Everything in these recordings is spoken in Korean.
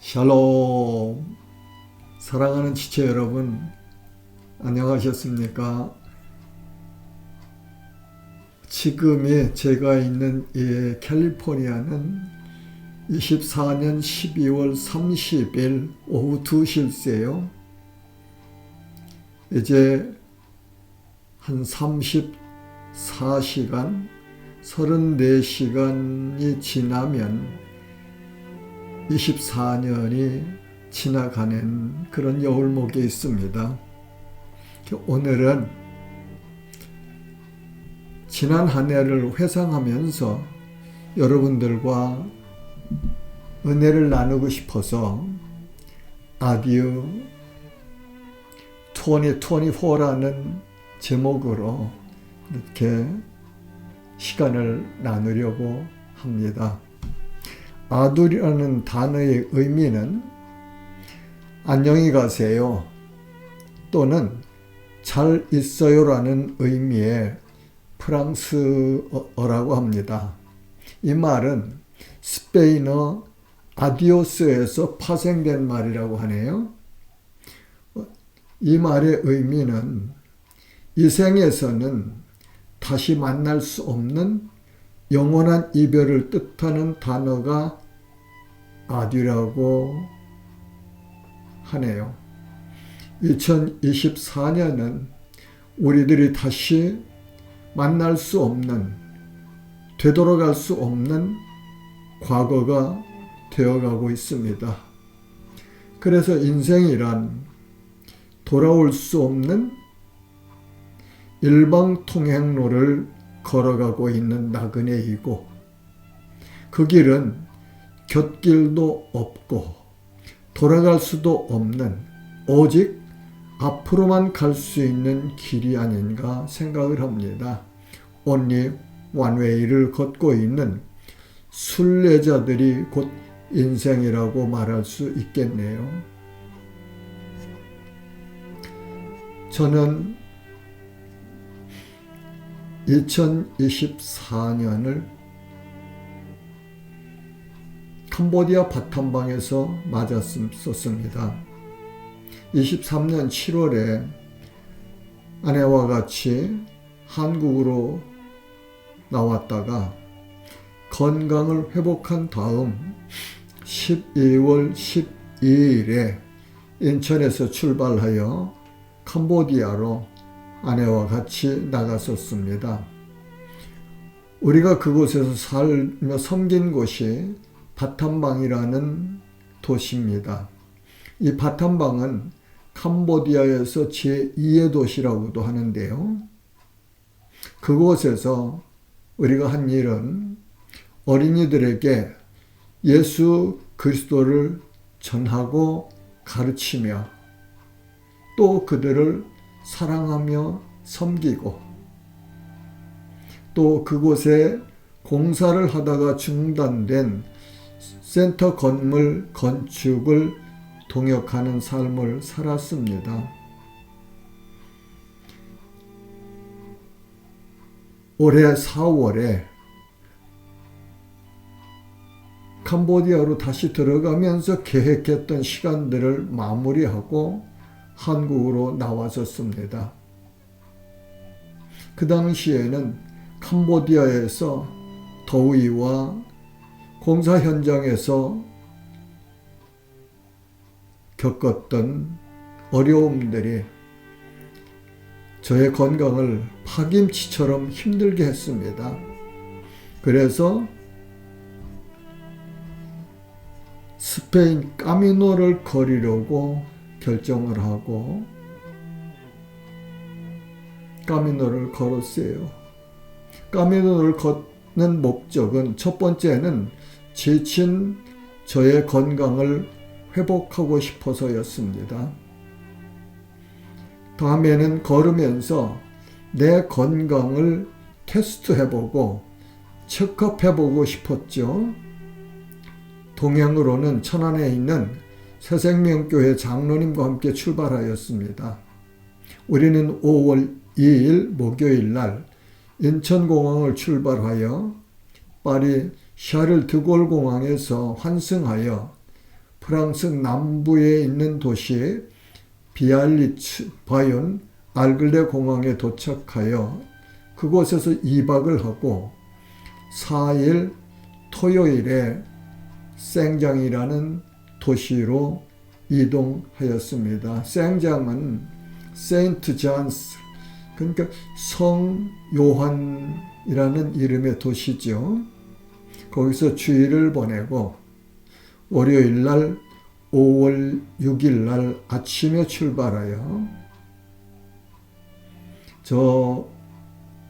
샬롬. 사랑하는 지체 여러분, 안녕하셨습니까? 지금이 제가 있는 이 캘리포니아는 24년 12월 30일 오후 2시일세요. 이제 한 34시간, 34시간이 지나면 24년이 지나가는 그런 여울목에 있습니다. 오늘은 지난 한 해를 회상하면서 여러분들과 은혜를 나누고 싶어서 아디오 2024라는 제목으로 이렇게 시간을 나누려고 합니다. 아두라는 단어의 의미는 안녕히 가세요 또는 잘 있어요라는 의미의 프랑스어라고 합니다. 이 말은 스페인어 아디오스에서 파생된 말이라고 하네요. 이 말의 의미는 이 생에서는 다시 만날 수 없는 영원한 이별을 뜻하는 단어가 아디라고 하네요. 2024년은 우리들이 다시 만날 수 없는, 되돌아갈 수 없는 과거가 되어가고 있습니다. 그래서 인생이란 돌아올 수 없는 일방통행로를 걸어가고 있는 나그네이고, 그 길은 곁길도 없고 돌아갈 수도 없는 오직 앞으로만 갈 수 있는 길이 아닌가 생각을 합니다. Only one way를 걷고 있는 순례자들이 곧 인생이라고 말할 수 있겠네요. 저는 2024년을 캄보디아 바탐방에서 맞았었습니다. 23년 7월에 아내와 같이 한국으로 나왔다가 건강을 회복한 다음 12월 12일에 인천에서 출발하여 캄보디아로 아내와 같이 나갔었습니다. 우리가 그곳에서 살며 섬긴 곳이 바탐방이라는 도시입니다. 이 바탐방은 캄보디아에서 제2의 도시라고도 하는데요. 그곳에서 우리가 한 일은 어린이들에게 예수 그리스도를 전하고 가르치며 또 그들을 사랑하며 섬기고, 또 그곳에 공사를 하다가 중단된 센터 건물 건축을 동역하는 삶을 살았습니다. 올해 4월에 캄보디아로 다시 들어가면서 계획했던 시간들을 마무리하고 한국으로 나왔었습니다. 그 당시에는 캄보디아에서 더위와 공사 현장에서 겪었던 어려움들이 저의 건강을 파김치처럼 힘들게 했습니다. 그래서 스페인 까미노를 걸으려고 결정을 하고 까미노를 걸었어요. 까미노를 걷는 목적은 첫 번째는 지친 저의 건강을 회복하고 싶어서였습니다. 다음에는 걸으면서 내 건강을 테스트해보고 체크업해보고 싶었죠. 동행으로는 천안에 있는 새생명교회 장로님과 함께 출발하였습니다. 우리는 5월 2일 목요일 날 인천공항을 출발하여 파리 샤를 드골 공항에서 환승하여 프랑스 남부에 있는 도시 비알리츠 바윤 알글레 공항에 도착하여 그곳에서 2박을 하고 4일 토요일에 생장이라는 도시로 이동하였습니다. 생장은 세인트 잔스, 그러니까 성 요한이라는 이름의 도시죠. 거기서 주일을 보내고 월요일 날 5월 6일 날 아침에 출발하여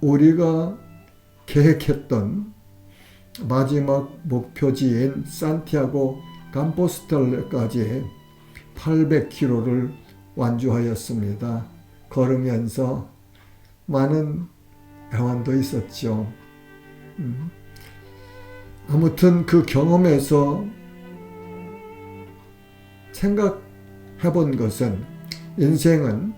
우리가 계획했던 마지막 목표지인 산티아고 감포스텔라까지 800km를 완주하였습니다. 걸으면서 많은 애환도 있었죠. 아무튼 그 경험에서 생각해 본 것은 인생은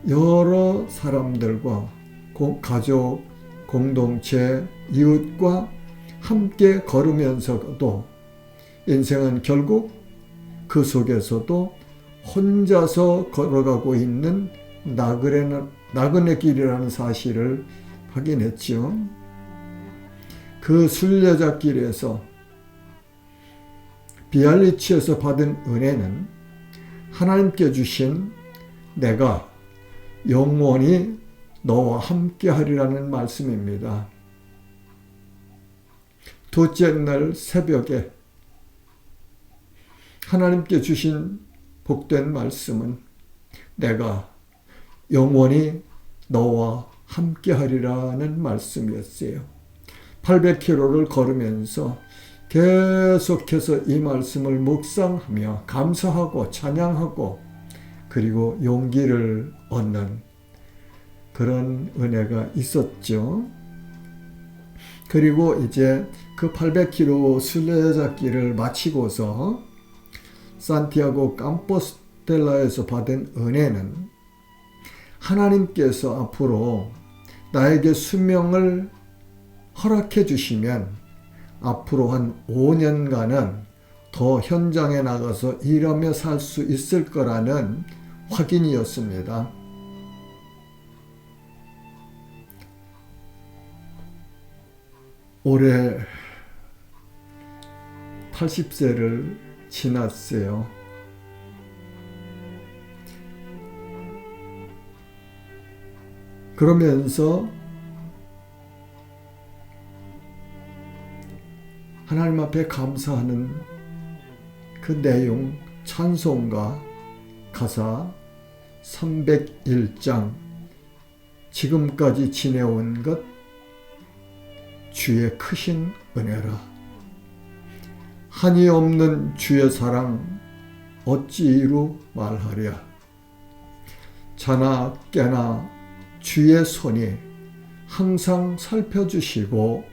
여러 사람들과 가족, 공동체, 이웃과 함께 걸으면서도 인생은 결국 그 속에서도 혼자서 걸어가고 있는 나그네 길이라는 사실을 확인했죠. 그 순례자길에서 비알리치에서 받은 은혜는 하나님께 주신 내가 영원히 너와 함께 하리라는 말씀입니다. 둘째 날 새벽에 하나님께 주신 복된 말씀은 내가 영원히 너와 함께 하리라는 말씀이었어요. 800km를 걸으면서 계속해서 이 말씀을 묵상하며 감사하고 찬양하고 그리고 용기를 얻는 그런 은혜가 있었죠. 그리고 이제 그 800km 순례자길을 마치고서 산티아고 감포스텔라에서 받은 은혜는 하나님께서 앞으로 나에게 수명을 허락해 주시면 앞으로 한 5년간은 더 현장에 나가서 일하며 살 수 있을 거라는 확인이었습니다. 올해 80세를 지났어요. 그러면서 하나님 앞에 감사하는 그 내용, 찬송가, 가사 301장 지금까지 지내온 것 주의 크신 은혜라. 한이 없는 주의 사랑 어찌 이루 말하랴. 자나 깨나 주의 손이 항상 살펴주시고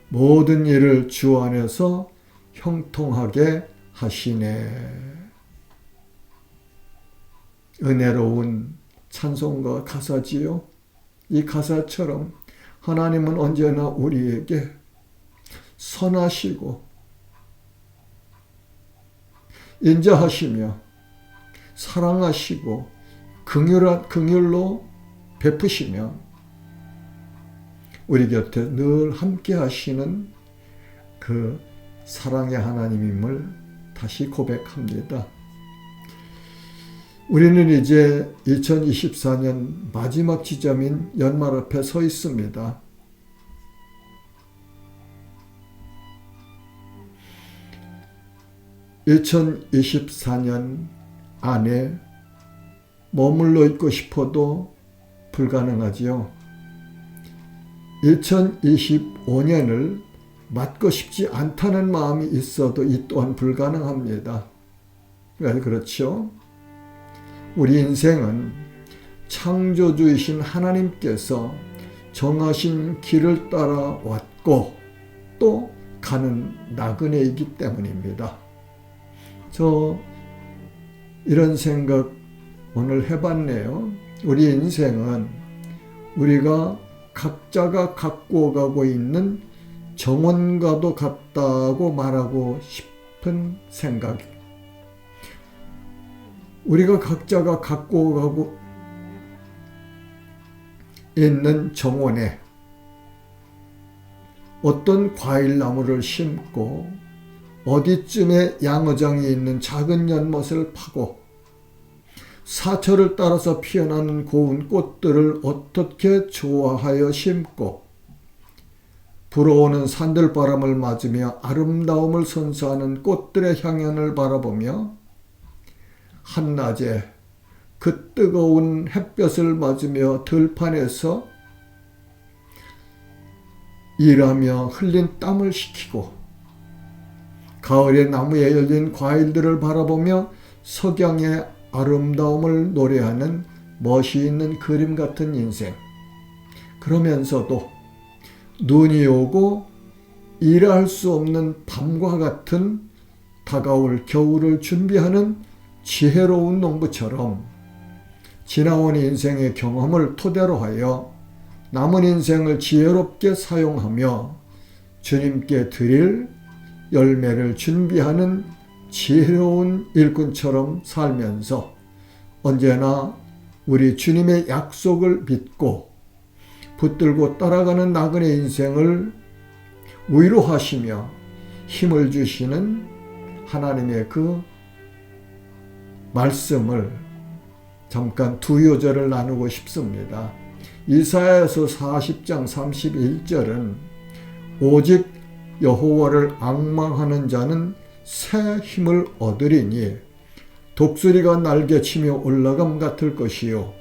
모든 일을 주 안에서 형통하게 하시네. 은혜로운 찬송가 가사지요. 이 가사처럼 하나님은 언제나 우리에게 선하시고 인자하시며 사랑하시고 긍휼로 베푸시며 우리 곁에 늘 함께 하시는 그 사랑의 하나님임을 다시 고백합니다. 우리는 이제 2024년 마지막 지점인 연말 앞에 서 있습니다. (2024년) 안에 머물러 있고 싶어도 불가능하지요. 2025년을 맞고 싶지 않다는 마음이 있어도 이 또한 불가능합니다. 왜 그렇죠? 우리 인생은 창조주이신 하나님께서 정하신 길을 따라 왔고 또 가는 나그네이기 때문입니다. 저 이런 생각 오늘 해봤네요. 우리 인생은 우리가 각자가 갖고 가고 있는 정원과도 같다고 말하고 싶은 생각. 우리가 각자가 갖고 가고 있는 정원에 어떤 과일나무를 심고 어디쯤에 양어장이 있는 작은 연못을 파고 사철을 따라서 피어나는 고운 꽃들을 어떻게 좋아하여 심고 불어오는 산들바람을 맞으며 아름다움을 선사하는 꽃들의 향연을 바라보며 한낮에 그 뜨거운 햇볕을 맞으며 들판에서 일하며 흘린 땀을 식히고 가을에 나무에 열린 과일들을 바라보며 석양의 아름다움을 노래하는 멋이 있는 그림 같은 인생. 그러면서도 눈이 오고 일할 수 없는 밤과 같은 다가올 겨울을 준비하는 지혜로운 농부처럼 지나온 인생의 경험을 토대로 하여 남은 인생을 지혜롭게 사용하며 주님께 드릴 열매를 준비하는 지혜로운 일꾼처럼 살면서 언제나 우리 주님의 약속을 믿고 붙들고 따라가는 나그네 인생을 위로하시며 힘을 주시는 하나님의 그 말씀을 잠깐 두 요절을 나누고 싶습니다. 이사야서 40장 31절은 오직 여호와를 앙망하는 자는 새 힘을 얻으리니 독수리가 날개치며 올라감 같을 것이요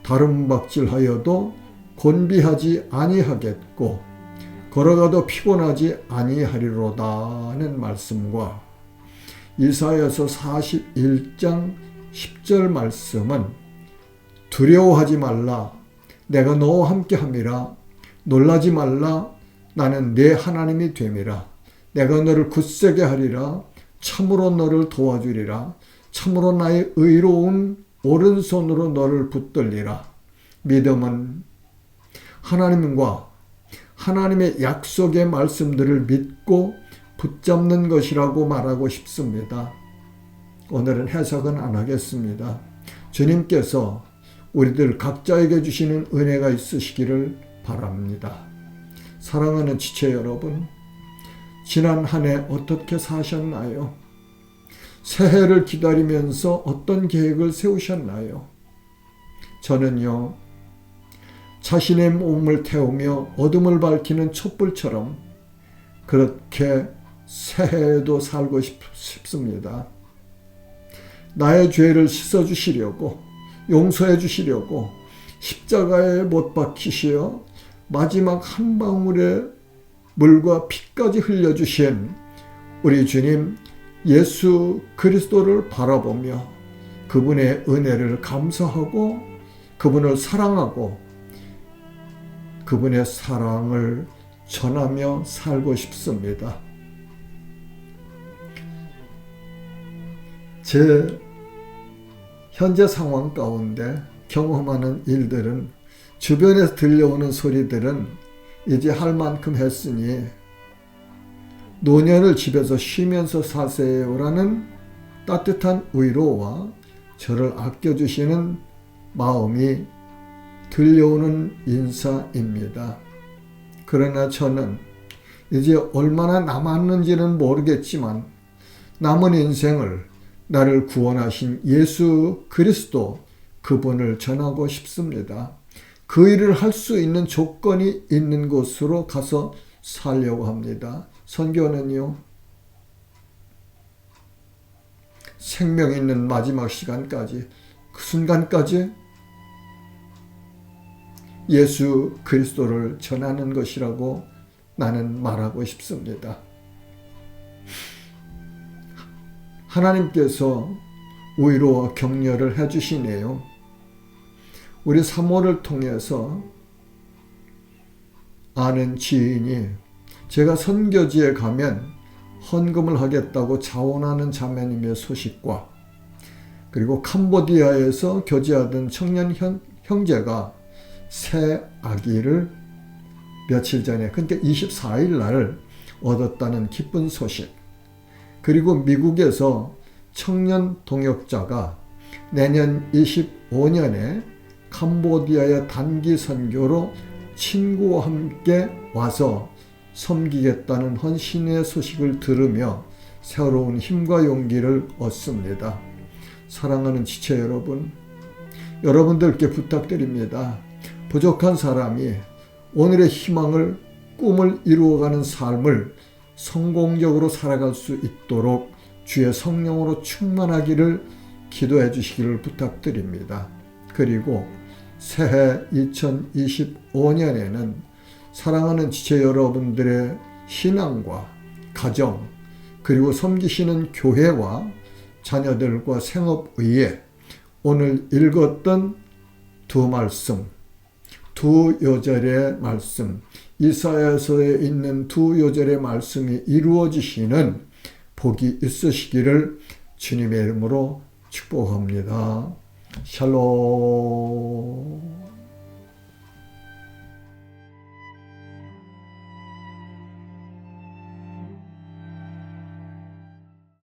다름박질하여도 곤비하지 아니하겠고 걸어가도 피곤하지 아니하리로다는 말씀과 이사야서 41장 10절 말씀은 두려워하지 말라 내가 너와 함께함이라 놀라지 말라 나는 네 하나님이 됨이라 내가 너를 굳세게 하리라 참으로 너를 도와주리라 참으로 나의 의로운 오른손으로 너를 붙들리라. 믿음은 하나님과 하나님의 약속의 말씀들을 믿고 붙잡는 것이라고 말하고 싶습니다. 오늘은 해석은 안 하겠습니다. 주님께서 우리들 각자에게 주시는 은혜가 있으시기를 바랍니다. 사랑하는 지체 여러분, 지난 한 해 어떻게 사셨나요? 새해를 기다리면서 어떤 계획을 세우셨나요? 저는요, 자신의 몸을 태우며 어둠을 밝히는 촛불처럼 그렇게 새해에도 살고 싶습니다. 나의 죄를 씻어주시려고, 용서해 주시려고 십자가에 못 박히시어 마지막 한 방울의 물과 피까지 흘려주신 우리 주님 예수 그리스도를 바라보며 그분의 은혜를 감사하고 그분을 사랑하고 그분의 사랑을 전하며 살고 싶습니다. 제 현재 상황 가운데 경험하는 일들은, 주변에서 들려오는 소리들은 이제 할 만큼 했으니 노년을 집에서 쉬면서 사세요라는 따뜻한 위로와 저를 아껴주시는 마음이 들려오는 인사입니다. 그러나 저는 이제 얼마나 남았는지는 모르겠지만 남은 인생을 나를 구원하신 예수 그리스도 그분을 전하고 싶습니다. 그 일을 할 수 있는 조건이 있는 곳으로 가서 살려고 합니다. 선교는요, 생명 있는 마지막 시간까지, 그 순간까지 예수 그리스도를 전하는 것이라고 나는 말하고 싶습니다. 하나님께서 위로와 격려를 해주시네요. 우리 사모를 통해서 아는 지인이 제가 선교지에 가면 헌금을 하겠다고 자원하는 자매님의 소식과, 그리고 캄보디아에서 교제하던 청년 형제가 새 아기를 며칠 전에, 그러니까 24일 날 얻었다는 기쁜 소식, 그리고 미국에서 청년 동역자가 내년 25년에 캄보디아의 단기 선교로 친구와 함께 와서 섬기겠다는 헌신의 소식을 들으며 새로운 힘과 용기를 얻습니다. 사랑하는 지체 여러분, 여러분들께 부탁드립니다. 부족한 사람이 오늘의 희망을, 꿈을 이루어가는 삶을 성공적으로 살아갈 수 있도록 주의 성령으로 충만하기를 기도해 주시기를 부탁드립니다. 그리고 새해 2025년에는 사랑하는 지체 여러분들의 신앙과 가정, 그리고 섬기시는 교회와 자녀들과 생업 위에 오늘 읽었던 두 말씀, 두 요절의 말씀, 이사야서에 있는 두 요절의 말씀이 이루어지시는 복이 있으시기를 주님의 이름으로 축복합니다. 샬롬.